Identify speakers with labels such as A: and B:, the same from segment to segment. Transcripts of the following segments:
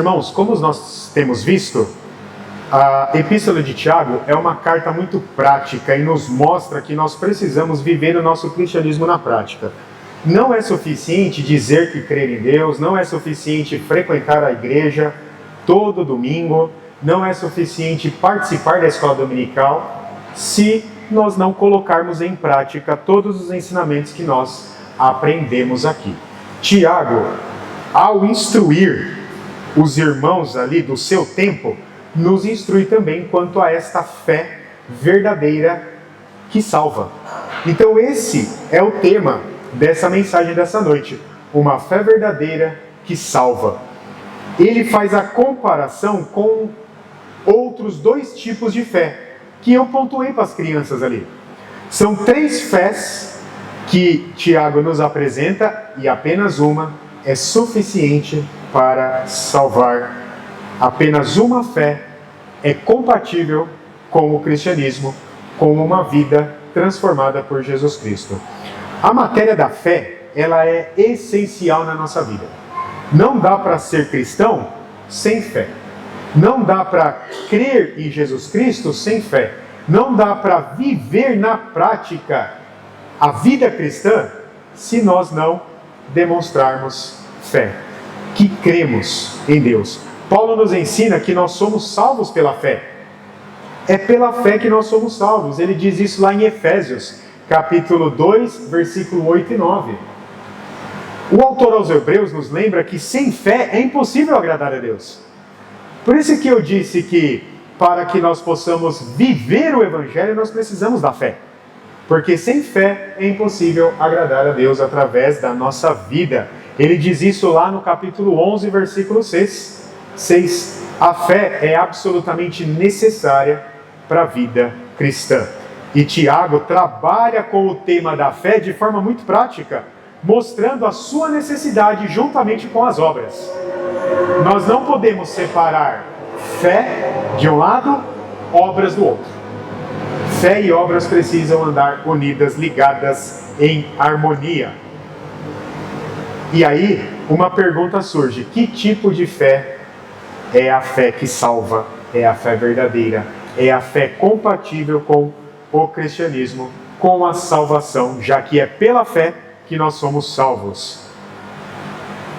A: Irmãos, como nós temos visto, a Epístola de Tiago é uma carta muito prática e nos mostra que nós precisamos viver o nosso cristianismo na prática. Não é suficiente dizer que crer em Deus, não é suficiente frequentar a igreja todo domingo, não é suficiente participar da escola dominical, se nós não colocarmos em prática todos os ensinamentos que nós aprendemos aqui. Tiago, ao instruir os irmãos ali do seu tempo, nos instrui também quanto a esta fé verdadeira que salva. Então esse é o tema dessa mensagem dessa noite, uma fé verdadeira que salva. Ele faz a comparação com outros dois tipos de fé, que eu pontuei para as crianças ali. São três fés que Tiago nos apresenta e apenas uma é suficiente para salvar. Apenas uma fé é compatível com o cristianismo, com uma vida transformada por Jesus Cristo. A matéria da fé, ela é essencial na nossa vida. Não dá para ser cristão sem fé. Não dá para crer em Jesus Cristo sem fé. Não dá para viver na prática a vida cristã se nós não demonstrarmos fé, que cremos em Deus. Paulo nos ensina que nós somos salvos pela fé. É pela fé que nós somos salvos. Ele diz isso lá em Efésios, capítulo 2, versículo 8 e 9. O autor aos Hebreus nos lembra que sem fé é impossível agradar a Deus. Por isso que eu disse que para que nós possamos viver o Evangelho, nós precisamos da fé. Porque sem fé é impossível agradar a Deus através da nossa vida. Ele diz isso lá no capítulo 11, versículo 6. A fé é absolutamente necessária para a vida cristã. E Tiago trabalha com o tema da fé de forma muito prática, mostrando a sua necessidade juntamente com as obras. Nós não podemos separar fé de um lado, obras do outro. Fé e obras precisam andar unidas, ligadas em harmonia. E aí, uma pergunta surge: que tipo de fé é a fé que salva? É a fé verdadeira? É a fé compatível com o cristianismo, com a salvação, já que é pela fé que nós somos salvos?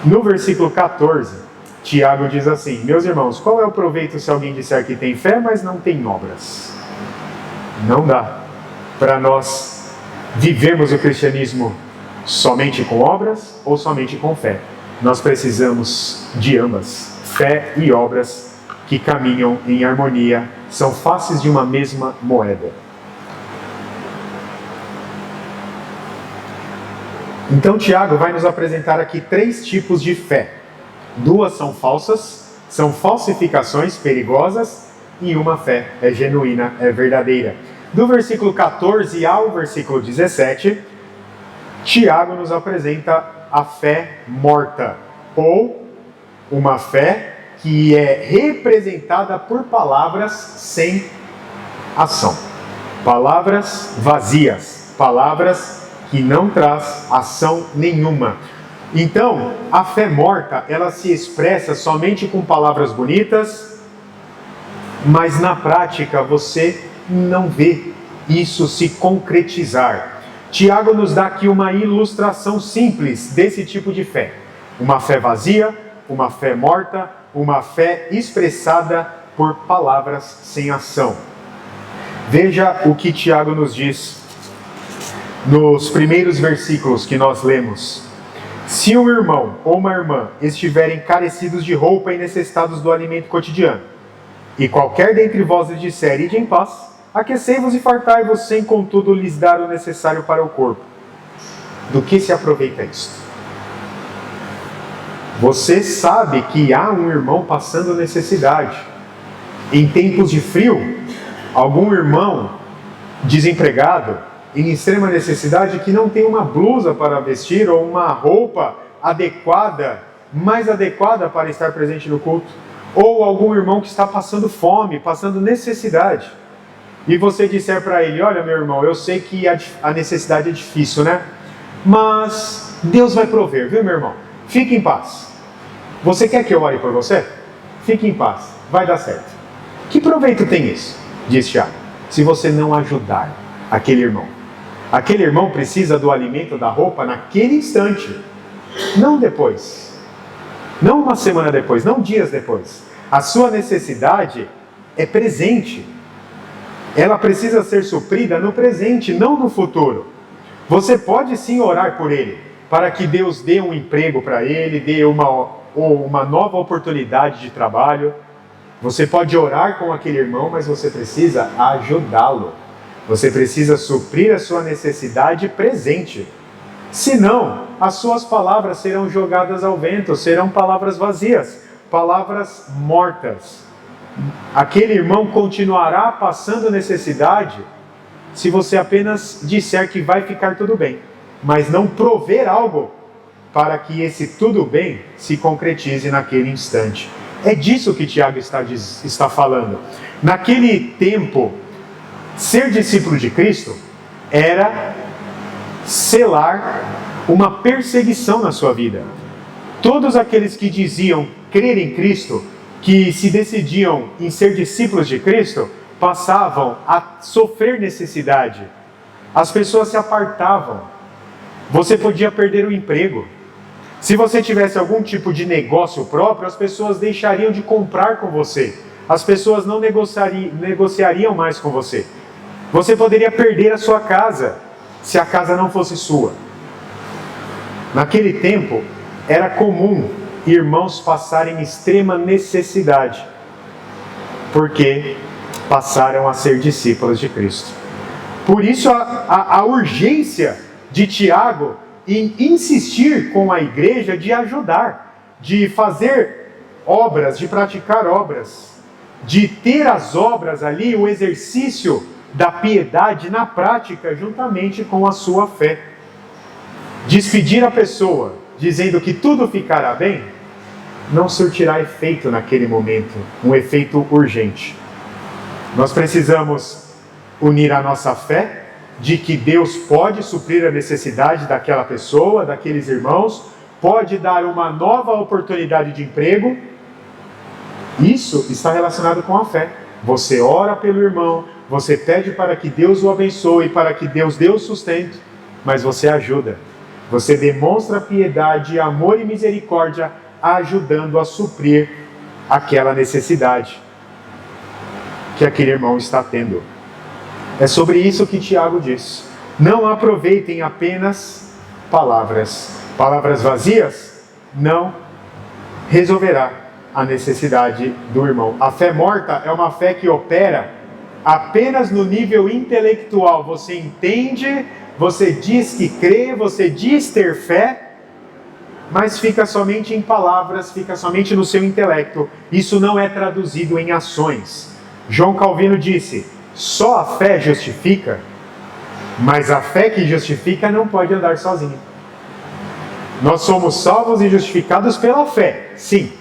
A: No versículo 14, Tiago diz assim: meus irmãos, qual é o proveito se alguém disser que tem fé, mas não tem obras? Não dá para nós vivermos o cristianismo somente com obras ou somente com fé. Nós precisamos de ambas, fé e obras que caminham em harmonia, são faces de uma mesma moeda. Então Tiago vai nos apresentar aqui três tipos de fé. Duas são falsas, são falsificações perigosas, e uma fé é genuína, é verdadeira. Do versículo 14 ao versículo 17, Tiago nos apresenta a fé morta, ou uma fé que é representada por palavras sem ação. Palavras vazias, palavras que não traz ação nenhuma. Então, a fé morta, ela se expressa somente com palavras bonitas, mas na prática você não vê isso se concretizar. Tiago nos dá aqui uma ilustração simples desse tipo de fé. Uma fé vazia, uma fé morta, uma fé expressada por palavras sem ação. Veja o que Tiago nos diz nos primeiros versículos que nós lemos. Se um irmão ou uma irmã estiverem carecidos de roupa e necessitados do alimento cotidiano, e qualquer dentre vós lhes disser: ide em paz, aquecei-vos e fartai-vos, sem contudo lhes dar o necessário para o corpo, do que se aproveita isto? Você sabe que há um irmão passando necessidade. Em tempos de frio, algum irmão desempregado, em extrema necessidade, que não tem uma blusa para vestir ou uma roupa adequada, mais adequada para estar presente no culto. Ou algum irmão que está passando fome, passando necessidade. E você disser para ele: olha, meu irmão, eu sei que a necessidade é difícil, né? Mas Deus vai prover, viu, meu irmão? Fique em paz. Você quer que eu ore por você? fique em paz, vai dar certo. Que proveito tem isso? Diz Tiago, se você não ajudar aquele irmão. Aquele irmão precisa do alimento, da roupa naquele instante, não depois. Não uma semana depois, não dias depois. A sua necessidade é presente. Ela precisa ser suprida no presente, não no futuro. Você pode sim orar por ele, para que Deus dê um emprego para ele, dê uma nova oportunidade de trabalho. Você pode orar com aquele irmão, mas você precisa ajudá-lo. Você precisa suprir a sua necessidade presente. Senão, as suas palavras serão jogadas ao vento, serão palavras vazias, palavras mortas. Aquele irmão continuará passando necessidade se você apenas disser que vai ficar tudo bem, mas não prover algo para que esse tudo bem se concretize naquele instante. É disso que Tiago está falando. Naquele tempo, ser discípulo de Cristo era selar uma perseguição na sua vida. Todos aqueles que diziam crer em Cristo, que se decidiam em ser discípulos de Cristo, passavam a sofrer necessidade. As pessoas se apartavam. Você podia perder o emprego. Se você tivesse algum tipo de negócio próprio, as pessoas deixariam de comprar com você. As pessoas não negociariam mais com você. Você poderia perder a sua casa, se a casa não fosse sua. Naquele tempo, era comum irmãos passarem extrema necessidade, porque passaram a ser discípulos de Cristo. Por isso a urgência de Tiago em insistir com a igreja de ajudar, de fazer obras, de praticar obras, de ter as obras ali, o exercício da piedade na prática, juntamente com a sua fé. Despedir a pessoa dizendo que tudo ficará bem, não surtirá efeito naquele momento, um efeito urgente. Nós precisamos unir a nossa fé de que Deus pode suprir a necessidade daquela pessoa, daqueles irmãos, pode dar uma nova oportunidade de emprego. Isso está relacionado com a fé. Você ora pelo irmão, você pede para que Deus o abençoe, para que Deus dê o sustento, mas você ajuda. Você demonstra piedade, amor e misericórdia, ajudando a suprir aquela necessidade que aquele irmão está tendo. É sobre isso que Tiago diz. Não aproveitem apenas palavras. Palavras vazias não resolverá a necessidade do irmão. A fé morta é uma fé que opera apenas no nível intelectual. Você entende, você diz que crê, você diz ter fé, mas fica somente em palavras, fica somente no seu intelecto. Isso não é traduzido em ações. João Calvino disse: só a fé justifica, mas a fé que justifica não pode andar sozinha. Nós somos salvos e justificados pela fé, sim.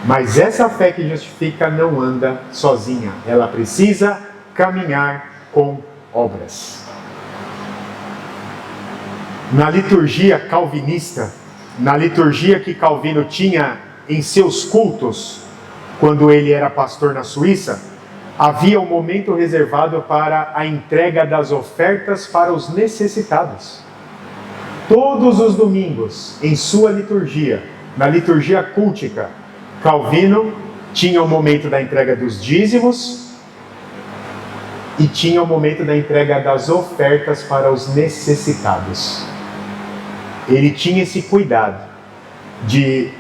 A: Mas essa fé que justifica não anda sozinha. Ela precisa caminhar com obras. Na liturgia calvinista, na liturgia que Calvino tinha em seus cultos, quando ele era pastor na Suíça, havia um momento reservado para a entrega das ofertas para os necessitados. Todos os domingos, em sua liturgia, na liturgia cultica, Calvino tinha o momento da entrega dos dízimos e tinha o momento da entrega das ofertas para os necessitados. Ele tinha esse cuidado de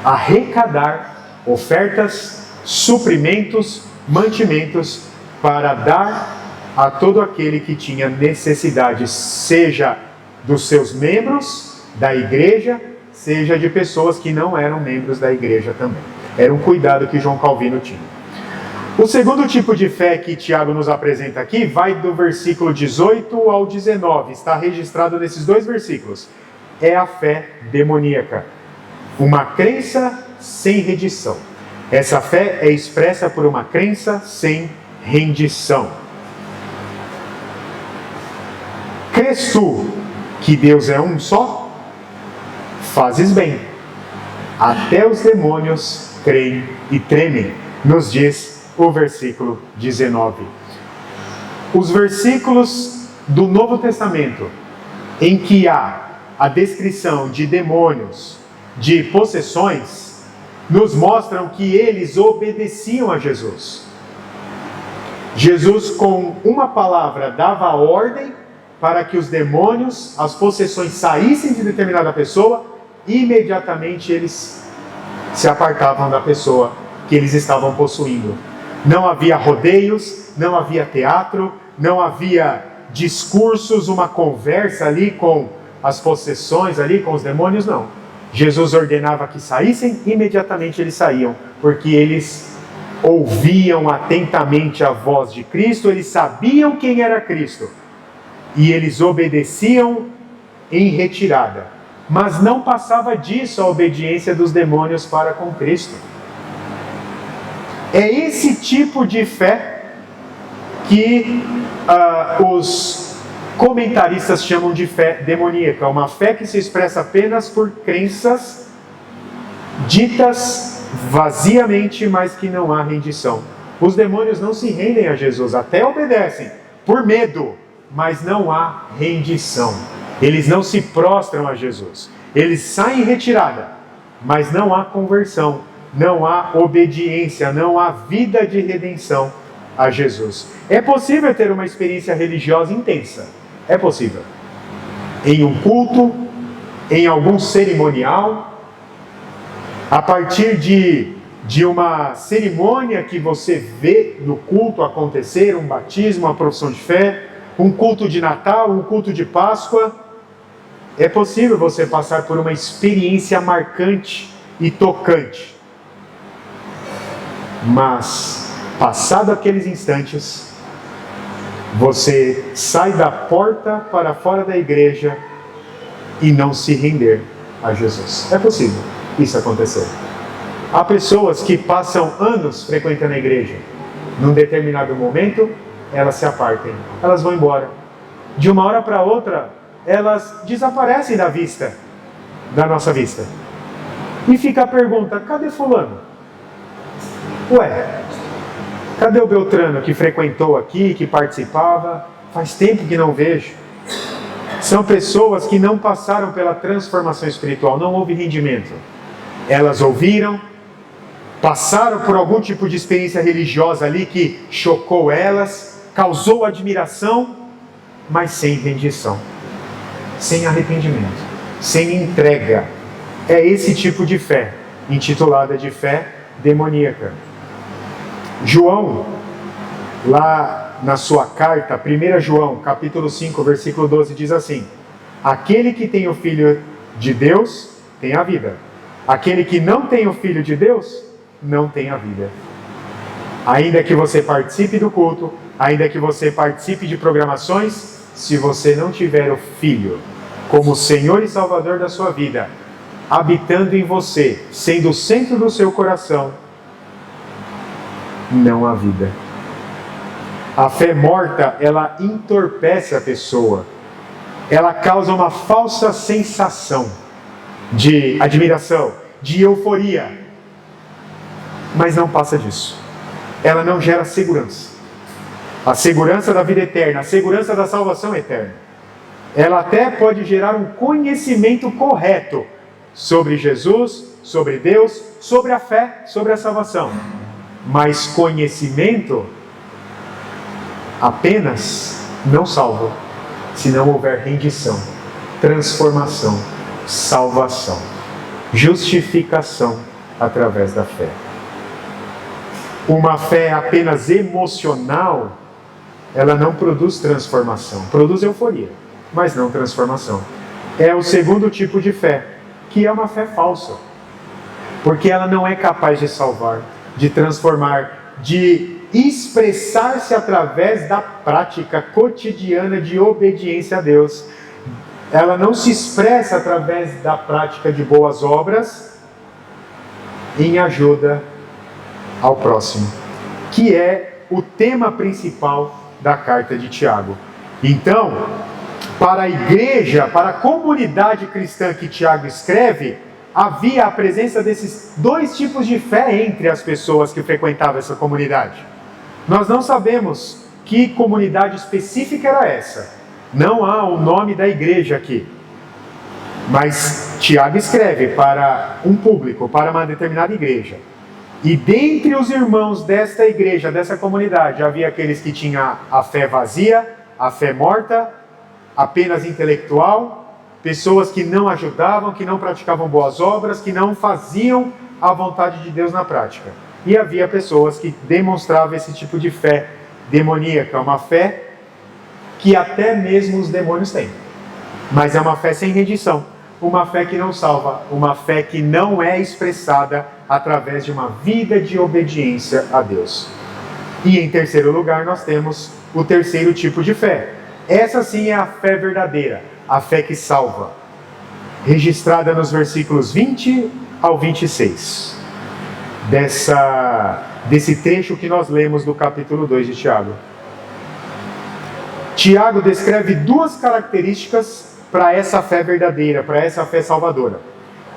A: arrecadar ofertas, suprimentos, mantimentos para dar a todo aquele que tinha necessidade, seja dos seus membros da igreja, seja de pessoas que não eram membros da igreja também. Era um cuidado que João Calvino tinha. O segundo tipo de fé que Tiago nos apresenta aqui vai do versículo 18 ao 19, está registrado nesses dois versículos. É a fé demoníaca, uma crença sem rendição. Essa fé é expressa por uma crença sem rendição. Crês tu que Deus é um só? Fazes bem. Até os demônios creem e tremem, nos diz o versículo 19. Os versículos do Novo Testamento em que há a descrição de demônios, de possessões, nos mostram que eles obedeciam a Jesus. Jesus, com uma palavra, dava ordem para que os demônios, as possessões saíssem de determinada pessoa, e imediatamente eles se apartavam da pessoa que eles estavam possuindo. Não havia rodeios, não havia teatro, não havia discursos, uma conversa ali com as possessões, ali com os demônios, não. Jesus ordenava que saíssem, imediatamente eles saíam, porque eles ouviam atentamente a voz de Cristo, eles sabiam quem era Cristo, e eles obedeciam em retirada. Mas não passava disso a obediência dos demônios para com Cristo. É esse tipo de fé que os comentaristas chamam de fé demoníaca. Uma fé que se expressa apenas por crenças ditas vaziamente, mas que não há rendição. Os demônios não se rendem a Jesus, até obedecem, por medo, mas não há rendição. Eles não se prostram a Jesus. Eles saem em retirada, mas não há conversão, não há obediência, não há vida de redenção a Jesus. É possível ter uma experiência religiosa intensa. É possível. Em um culto, em algum cerimonial, a partir de uma cerimônia que você vê no culto acontecer, um batismo, uma profissão de fé, um culto de Natal, um culto de Páscoa, é possível você passar por uma experiência marcante e tocante. Mas, passado aqueles instantes, você sai da porta para fora da igreja e não se render a Jesus. É possível isso acontecer. Há pessoas que passam anos frequentando a igreja. Num determinado momento, elas se apartam. Elas vão embora. De uma hora para outra, elas desaparecem da nossa vista. E fica a pergunta, cadê fulano? Ué, cadê o Beltrano que frequentou aqui, que participava? Faz tempo que não vejo. São pessoas que não passaram pela transformação espiritual, não houve rendimento. Elas ouviram, passaram por algum tipo de experiência religiosa ali que chocou elas, causou admiração, mas sem rendição, sem arrependimento, sem entrega. É esse tipo de fé, intitulada de fé demoníaca. João, lá na sua carta, 1 João, capítulo 5, versículo 12, diz assim: aquele que tem o Filho de Deus tem a vida. Aquele que não tem o Filho de Deus não tem a vida. Ainda que você participe do culto, ainda que você participe de programações, se você não tiver o Filho como Senhor e Salvador da sua vida, habitando em você, sendo o centro do seu coração, não há vida. A fé morta, ela entorpece a pessoa. Ela causa uma falsa sensação de admiração, de euforia. Mas não passa disso. Ela não gera segurança. A segurança da vida eterna, a segurança da salvação eterna. Ela até pode gerar um conhecimento correto sobre Jesus, sobre Deus, sobre a fé, sobre a salvação. Mas conhecimento apenas não salva, se não houver rendição, transformação, salvação, justificação através da fé. Uma fé apenas emocional, ela não produz transformação, produz euforia, mas não transformação. É o segundo tipo de fé, que é uma fé falsa, porque ela não é capaz de salvar, de transformar, de expressar-se através da prática cotidiana de obediência a Deus. Ela não se expressa através da prática de boas obras em ajuda ao próximo, que é o tema principal da carta de Tiago. Então, para a igreja, para a comunidade cristã que Tiago escreve, havia a presença desses dois tipos de fé entre as pessoas que frequentavam essa comunidade. Nós não sabemos que comunidade específica era essa. Não há o nome da igreja aqui. Mas Tiago escreve para um público, para uma determinada igreja. E dentre os irmãos desta igreja, dessa comunidade, havia aqueles que tinham a fé vazia, a fé morta, apenas intelectual, pessoas que não ajudavam, que não praticavam boas obras, que não faziam a vontade de Deus na prática. E havia pessoas que demonstravam esse tipo de fé demoníaca, uma fé que até mesmo os demônios têm. Mas é uma fé sem rendição, uma fé que não salva, uma fé que não é expressada através de uma vida de obediência a Deus. E em terceiro lugar nós temos o terceiro tipo de fé. Essa sim é a fé verdadeira, a fé que salva, registrada nos versículos 20 ao 26, desse trecho que nós lemos do capítulo 2 de Tiago. Tiago descreve duas características para essa fé verdadeira, para essa fé salvadora.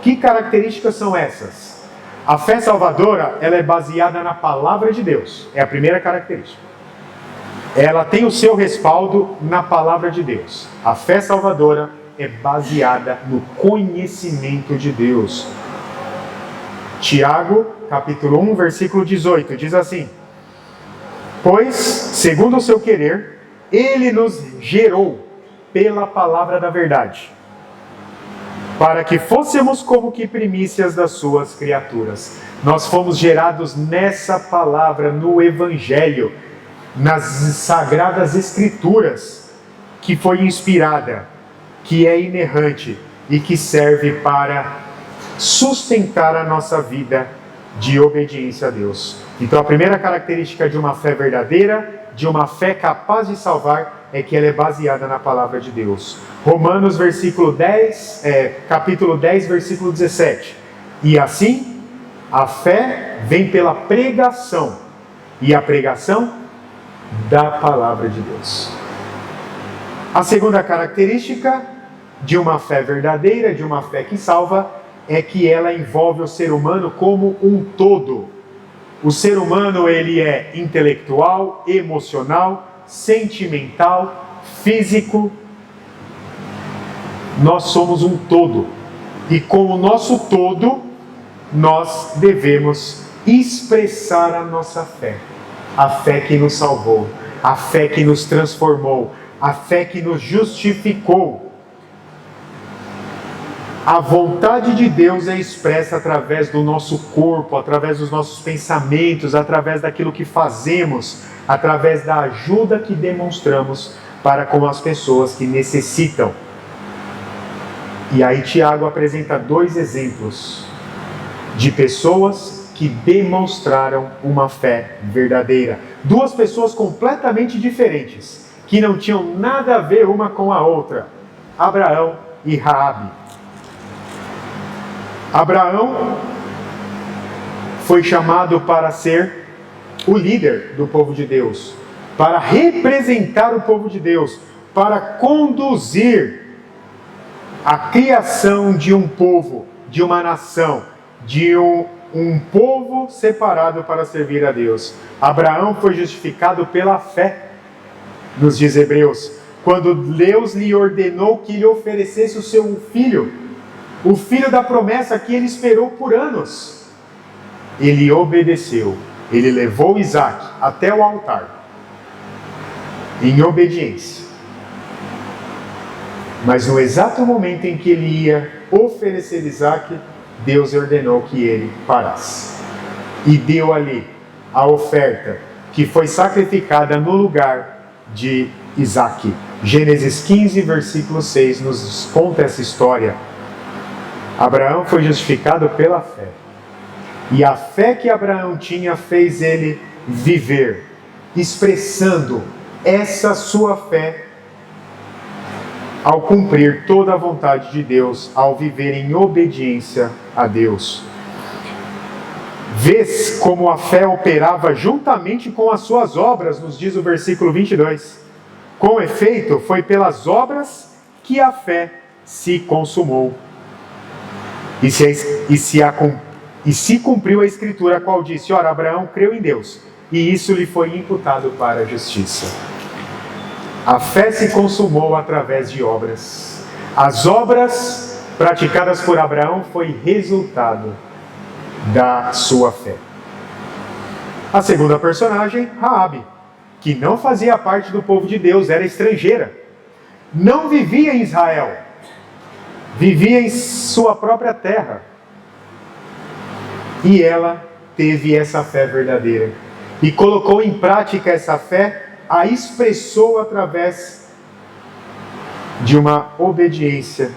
A: Que características são essas? A fé salvadora, ela é baseada na palavra de Deus, é a primeira característica. Ela tem o seu respaldo na palavra de Deus. A fé salvadora é baseada no conhecimento de Deus. Tiago, capítulo 1, versículo 18, diz assim: pois, segundo o seu querer, Ele nos gerou pela palavra da verdade, para que fôssemos como que primícias das suas criaturas. Nós fomos gerados nessa palavra, no Evangelho, nas Sagradas Escrituras, que foi inspirada, que é inerrante e que serve para sustentar a nossa vida de obediência a Deus. Então a primeira característica de uma fé verdadeira, de uma fé capaz de salvar, é que ela é baseada na palavra de Deus. Romanos capítulo 10, versículo 17. E assim, a fé vem pela pregação, e a pregação da palavra de Deus. A segunda característica de uma fé verdadeira, de uma fé que salva, é que ela envolve o ser humano como um todo. O ser humano, ele é intelectual, emocional, sentimental, físico. Nós somos um todo. E com o nosso todo, nós devemos expressar a nossa fé. A fé que nos salvou, a fé que nos transformou, a fé que nos justificou. A vontade de Deus é expressa através do nosso corpo, através dos nossos pensamentos, através daquilo que fazemos, através da ajuda que demonstramos para com as pessoas que necessitam. E aí Tiago apresenta dois exemplos de pessoas que demonstraram uma fé verdadeira. Duas pessoas completamente diferentes, que não tinham nada a ver uma com a outra. Abraão e Raabe. Abraão foi chamado para ser o líder do povo de Deus, para representar o povo de Deus, para conduzir a criação de um povo, de uma nação, de um povo separado para servir a Deus. Abraão foi justificado pela fé, nos diz Hebreus, quando Deus lhe ordenou que lhe oferecesse o seu filho, o filho da promessa que ele esperou por anos. Ele obedeceu, ele levou Isaac até o altar, em obediência. Mas no exato momento em que ele ia oferecer Isaac, Deus ordenou que ele parasse. E deu ali a oferta que foi sacrificada no lugar de Isaac. Gênesis 15, versículo 6 nos conta essa história. Abraão foi justificado pela fé. E a fé que Abraão tinha fez ele viver, expressando essa sua fé ao cumprir toda a vontade de Deus, ao viver em obediência a Deus. Vês como a fé operava juntamente com as suas obras, nos diz o versículo 22. Com efeito, foi pelas obras que a fé se consumou. E se cumpriu a escritura, a qual disse: ora, Abraão creu em Deus, e isso lhe foi imputado para a justiça. A fé se consumou através de obras. As obras praticadas por Abraão foi resultado da sua fé. A segunda personagem, Raabe, que não fazia parte do povo de Deus, era estrangeira. Não vivia em Israel, vivia em sua própria terra. E ela teve essa fé verdadeira. E colocou em prática essa fé, a expressou através de uma obediência.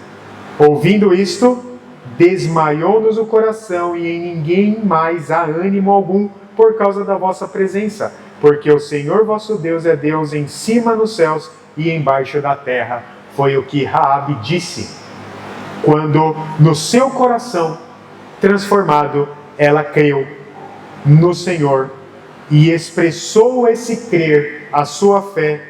A: Ouvindo isto, desmaiou-nos o coração, e em ninguém mais há ânimo algum por causa da vossa presença. Porque o Senhor vosso Deus é Deus em cima nos céus e embaixo da terra. Foi o que Raabe disse, quando no seu coração transformado, ela creu no Senhor e expressou esse crer, a sua fé,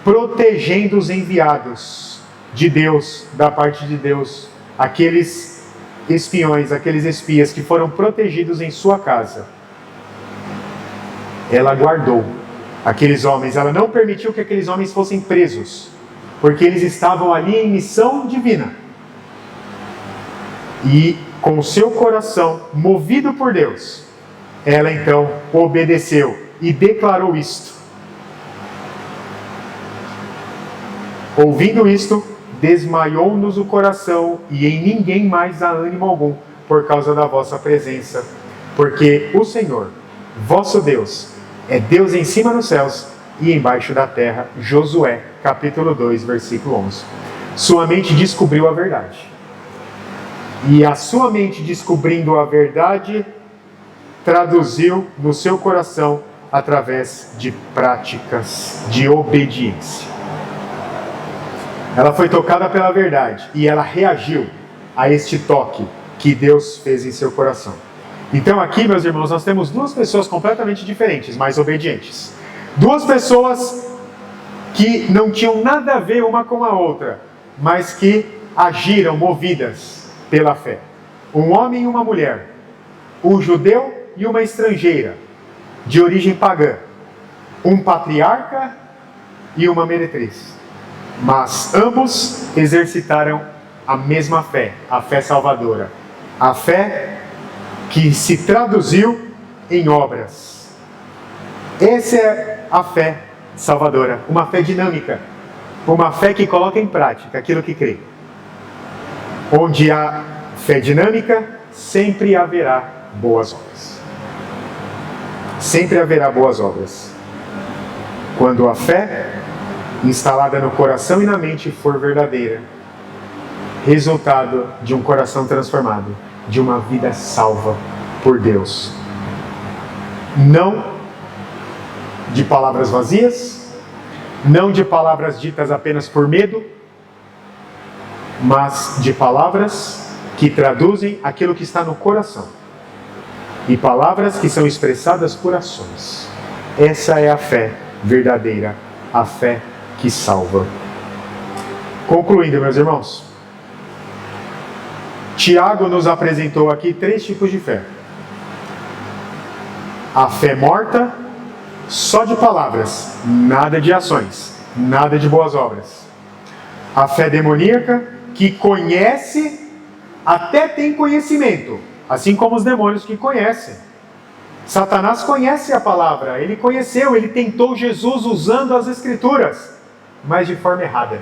A: protegendo os enviados de Deus, da parte de Deus, aqueles espiões, aqueles espias que foram protegidos em sua casa. Ela guardou aqueles homens, ela não permitiu que aqueles homens fossem presos, porque eles estavam ali em missão divina. E com o seu coração movido por Deus, ela então obedeceu e declarou isto. Ouvindo isto, desmaiou-nos o coração, e em ninguém mais há ânimo algum por causa da vossa presença. Porque o Senhor, vosso Deus, é Deus em cima nos céus e embaixo da terra. Josué, capítulo 2, versículo 11. Sua mente descobriu a verdade. E a sua mente descobrindo a verdade, traduziu no seu coração através de práticas de obediência. Ela foi tocada pela verdade e ela reagiu a este toque que Deus fez em seu coração. Então aqui, meus irmãos, nós temos duas pessoas completamente diferentes, mas obedientes. Duas pessoas que não tinham nada a ver uma com a outra, mas que agiram movidas pela fé. Um homem e uma mulher, um judeu e uma estrangeira, de origem pagã, um patriarca e uma meretriz. Mas ambos exercitaram a mesma fé, a fé salvadora. A fé que se traduziu em obras. Essa é a fé salvadora, uma fé dinâmica, uma fé que coloca em prática aquilo que crê. Onde há fé dinâmica, sempre haverá boas obras. Sempre haverá boas obras. Quando a fé instalada no coração e na mente for verdadeira, resultado de um coração transformado, de uma vida salva por Deus. Não de palavras vazias, não de palavras ditas apenas por medo, mas de palavras que traduzem aquilo que está no coração. E palavras que são expressadas por ações. Essa é a fé verdadeira, a fé que salva. Concluindo, meus irmãos, Tiago nos apresentou aqui 3 tipos de fé. A fé morta, só de palavras, nada de ações, nada de boas obras. A fé demoníaca, que conhece, até tem conhecimento, assim como os demônios que conhecem. Satanás conhece a palavra, ele conheceu, ele tentou Jesus usando as Escrituras, mas de forma errada.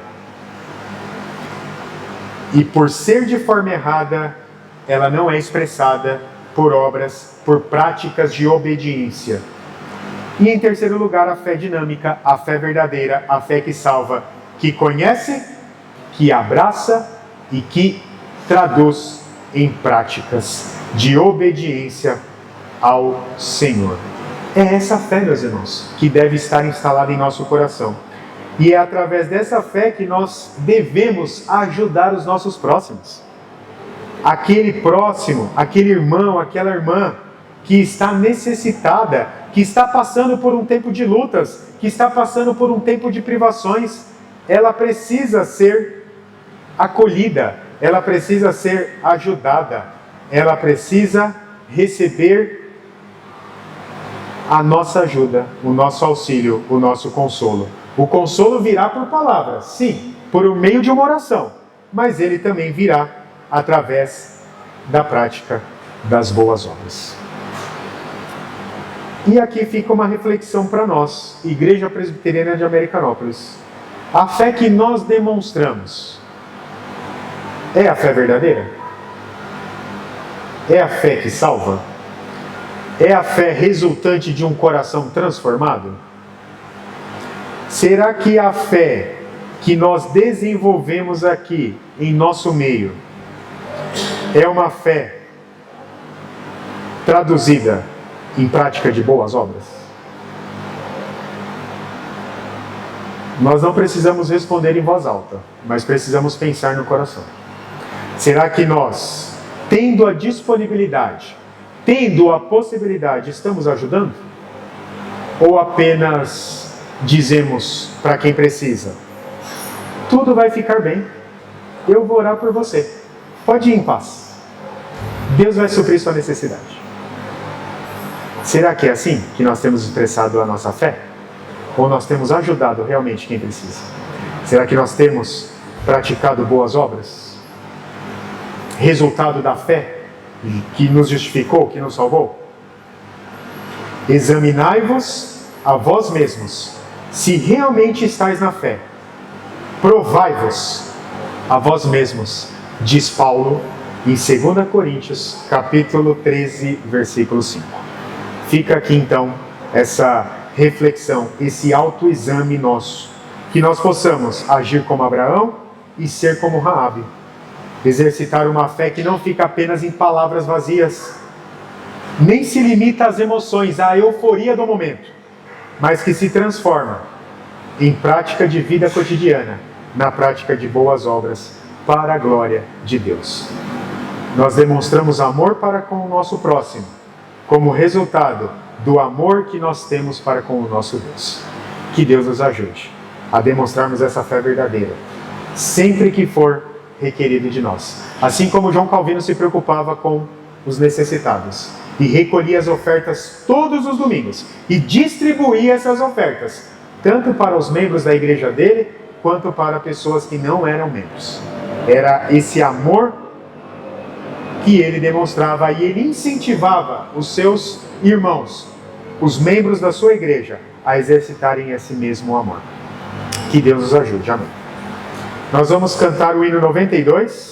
A: E por ser de forma errada, ela não é expressada por obras, por práticas de obediência. E em terceiro lugar, a fé dinâmica, a fé verdadeira, a fé que salva, que conhece, que abraça e que traduz em práticas de obediência ao Senhor. É essa fé, meus irmãos, que deve estar instalada em nosso coração. E é através dessa fé que nós devemos ajudar os nossos próximos. Aquele próximo, aquele irmão, aquela irmã que está necessitada, que está passando por um tempo de lutas, que está passando por um tempo de privações, ela precisa ser acolhida, ela precisa ser ajudada, ela precisa receber a nossa ajuda, o nosso auxílio, o nosso consolo. O consolo virá por palavras, sim, por meio de uma oração, mas ele também virá através da prática das boas obras. E aqui fica uma reflexão para nós, Igreja Presbiteriana de Americanópolis. A fé que nós demonstramos é a fé verdadeira? É a fé que salva? É a fé resultante de um coração transformado? Será que a fé que nós desenvolvemos aqui em nosso meio é uma fé traduzida em prática de boas obras? Nós não precisamos responder em voz alta, mas precisamos pensar no coração. Será que nós, tendo a disponibilidade, tendo a possibilidade, estamos ajudando? Ou apenas dizemos para quem precisa: tudo vai ficar bem, eu vou orar por você, pode ir em paz, Deus vai suprir sua necessidade? Será que é assim que nós temos expressado a nossa fé? Ou nós temos ajudado realmente quem precisa? Será que nós temos praticado boas obras? Resultado da fé que nos justificou, que nos salvou? Examinai-vos a vós mesmos, se realmente estáis na fé. Provai-vos a vós mesmos, diz Paulo em 2 Coríntios, capítulo 13, versículo 5. Fica aqui então essa reflexão, esse autoexame nosso, que nós possamos agir como Abraão e ser como Raabe, exercitar uma fé que não fica apenas em palavras vazias, nem se limita às emoções, à euforia do momento, mas que se transforma em prática de vida cotidiana, na prática de boas obras para a glória de Deus. Nós demonstramos amor para com o nosso próximo, como resultado do amor que nós temos para com o nosso Deus. Que Deus nos ajude a demonstrarmos essa fé verdadeira, sempre que for requerido de nós. Assim como João Calvino se preocupava com os necessitados e recolhia as ofertas todos os domingos e distribuía essas ofertas, tanto para os membros da igreja dele, quanto para pessoas que não eram membros. Era esse amor que ele demonstrava e ele incentivava os seus irmãos, os membros da sua igreja, a exercitarem esse mesmo amor. Que Deus nos ajude. Amém. Nós vamos cantar o hino 92.